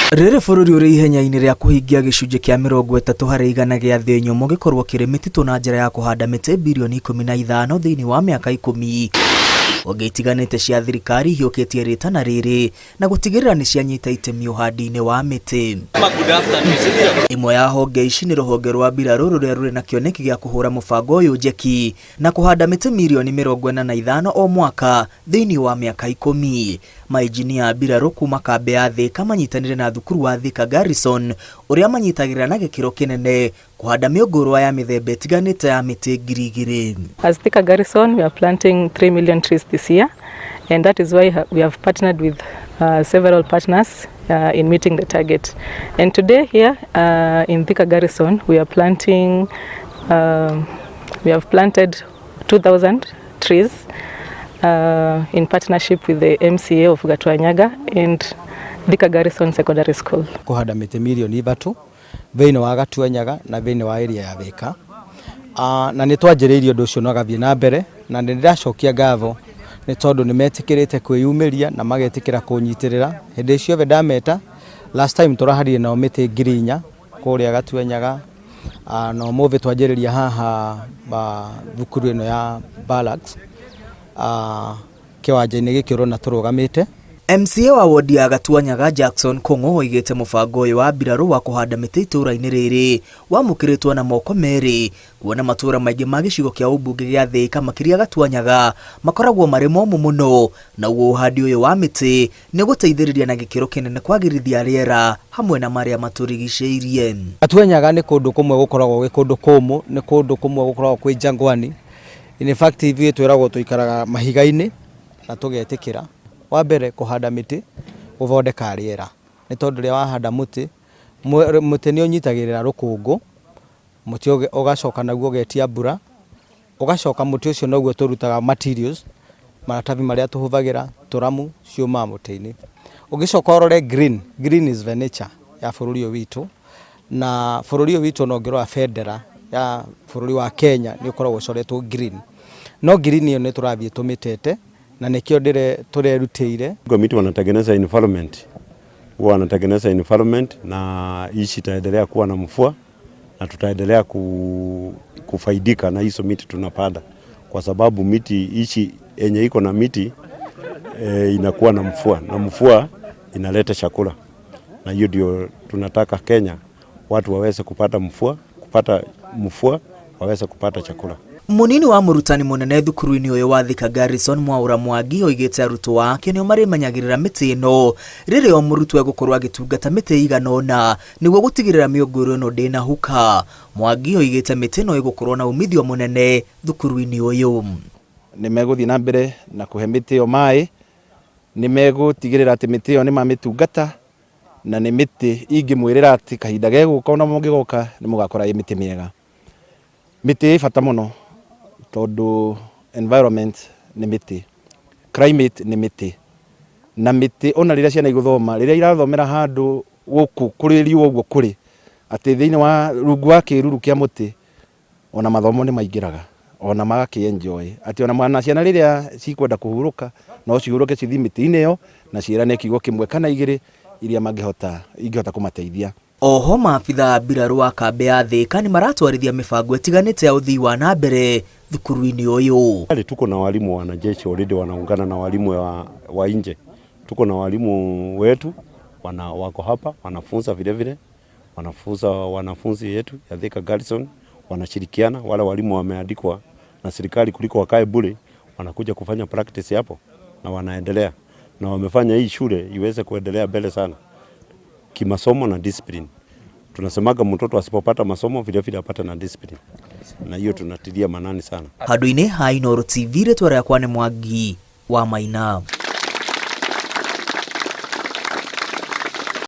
Rĩrĩ bũrũri ũrĩ ihenya-inĩ rĩa kũhingia gĩcunjĩ kĩa 30% gĩa thĩ nyũmũ gĩkorwo kĩrĩ mĩtitũ na njĩra ya kũhanda mĩtĩ bilioni 15 thĩinĩ wa mĩaka 10. Honge itiganĩte cia thirikari hiũkĩtie rĩtana rĩrĩ na gũtigĩrĩra nĩ cianyita itemi ũhandi-inĩ wa mĩtĩ. Imwe ya honge ici nĩ rũhonge rwa mbirarũ rũrĩa rũrĩ na kĩoneki gĩa kũhũra mũbango ũyũ njeki na kũhanda mĩtĩ milioni 45 o mwaka thĩinĩ wa mĩaka 10. Mainjinia mbirarũ kuuma kambĩ ya Thĩka manyitanĩre na thukuru wa Thika Garisson ũrĩa manyitagĩrĩra na gĩkĩro kĩnene kũhanda mĩũngũrwa ya mĩthemba ĩtiganĩte ya mĩtĩ 2,000. As Thika Garisson, we are planting 3 million trees this year, and that is why we have partnered with several partners in meeting the target. And today here in Thika Garisson, we have planted 2,000 trees in partnership with the MCA of Gatwanyaga and Thika Garisson Secondary School. Kũhanda mĩtĩ milioni 3 thĩinĩ wa Gatwanyaga na thĩinĩ wa area ya Thĩka. Na nĩ twanjĩrĩirie ũndũ ũcio no gathiĩ na mbere na nĩ ndĩracokia ngatho nĩ tondũ nĩ metĩkĩrĩte kwĩyumĩria na magetĩkĩra kũnyitĩrĩra. Hĩndĩ ciothe ndameta last time tũraharire nao mĩtĩ 4,000 kũrĩa Gatwanyaga, na ũmũthĩ twanjĩrĩria haha thukuru ĩno ya Barracks kĩwanja-inĩ gĩkĩ ũrona tũrũgamĩte. MCA wa wodi ya Gatwanyaga Jackson Kũng'ũ oigĩte mũbango ũyũ wa mbirarũ wa kũhanda mĩtĩ itũũra-inĩ rĩrĩ wamũkĩrĩtwo na moko merĩ, kuona matũũra maingĩ ma gĩcigo kĩa ũmbunge gĩa Thĩka makĩria Gatwanyaga makoragwo marĩ momũ mũno, na ũhandi ũyũ wa mĩtĩ nĩ gũteithĩrĩria na gĩkĩro kĩnene kwagĩrithia rĩera hamwe na marĩa matũrigicĩirie. Gatwanyaga nĩ kũndũ kũmwe gũkoragwo gwĩ kũndũ kũmũ, nĩ kũndũ kũmwe gũkoragwo kwĩ jangwani. In fact ithuĩ twĩragwo tũikaraga mahiga-inĩ na tũgetĩkĩra wa mbere kũhanda mĩtĩ gũthondeka rĩera, nĩ tondũ rĩrĩa wahanda mũtĩ nĩ ũnyitagĩrĩra rũkũngũ, mũtĩ ũgacoka naguo ũgetia mbura, ũgacoka mũtĩ ũcio naguo tũrutaga materials, maratathi marĩa tũhũthagĩra, tũramu ciuma mũtĩ-inĩ. Ũgĩcoka ũrore green is the nature ya bũrũri ũyũ witũ, na bũrũri ũyũ witũ no ngĩrora bendera ya bũrũri wa Kenya nĩ ũkoragwo ũcoretwo green, no green ĩyo nĩ tũrathiĩ tũmĩtete na nikio turerutĩire. Miti wanatengeneza environment na ishi itaendelea kuwa na mvua na tutaendelea kufaidika na hizo miti tunapanda, kwa sababu miti ishi yenye iko na miti inakuwa na mvua, na mvua inaleta chakula, na hiyo ndio tunataka Kenya watu waweze kupata mvua waweze kupata chakula. Munini wa mũrutani mũnene thukuru-inĩ ũyũ wa Thika Garisson Mwaura Mwangi oigĩte arutwo ake nĩo marĩmenyagĩrĩra mĩtĩ ĩno rĩrĩa o mũrutwo egũkorwo agĩtungata mĩtĩ igana ũna nĩguo gũtigĩrĩra mĩũngũrwa ĩno ndĩnahuka. Mwangi oigĩte mĩtĩ ĩno ĩgũkorwo na umithio mũnene thukuru-inĩ ũyũ. Nĩ megũthiĩ na mbere na kũhe mĩtĩ ĩyo maĩ, nĩ megũtigĩrĩra atĩ mĩtĩ ĩyo nĩ mamĩtungata, na nĩ mĩtĩ ingĩmwĩrĩra atĩ kahinda gegũka ona mũngĩgoka nĩ mũgakora ĩ mĩtĩ mĩega. Mĩtĩ ĩ bata mũno tondũ environment nĩ mĩtĩ, climate nĩ mĩtĩ, na mĩtĩ ona rĩrĩa ciana igũthoma, rĩrĩa irathomera handũ gũkũ kũrĩ riũa ũguo kũrĩ atĩ thĩinĩ wa rungu wa kĩruru kĩa mũtĩ, ona mathomo nĩ maingĩraga, ona magakĩ-enjoy atĩ ona mwana ciana rĩrĩa cikwenda kũhurũka no cihurũke cithi mĩtĩ-inĩ ĩyo na ciĩrane kiugo kĩmwe kana igĩrĩ iria ingĩhota kũmateithia. Oho maabitha mbirarũ wa kambĩ ya Thĩka nĩ maratwarithia mĩbango ĩtiganĩte ya ũthii wa na mbere thukuru-inĩ ũyũ. Tuko na walimu wanajeshi already wanaungana na walimu wa nje. Tuko na walimu wetu wako hapa wanafunza vile wanafunza wanafunzi yetu ya Thika Garisson, wanashirikiana. Wale walimu wameandikwa na serikali kuliko wakae bure, wanakuja kufanya practice hapo na wanaendelea, na wamefanya hii shule iweze kuendelea mbele sana kimasomo na discipline. Tunasemaga mtoto asipopata masomo vile apata na discipline, na hiyo tunatilia manani sana. Handũ-inĩ ha Inooro TV rĩtwa rĩakwa nĩ Mwangi wa Maina.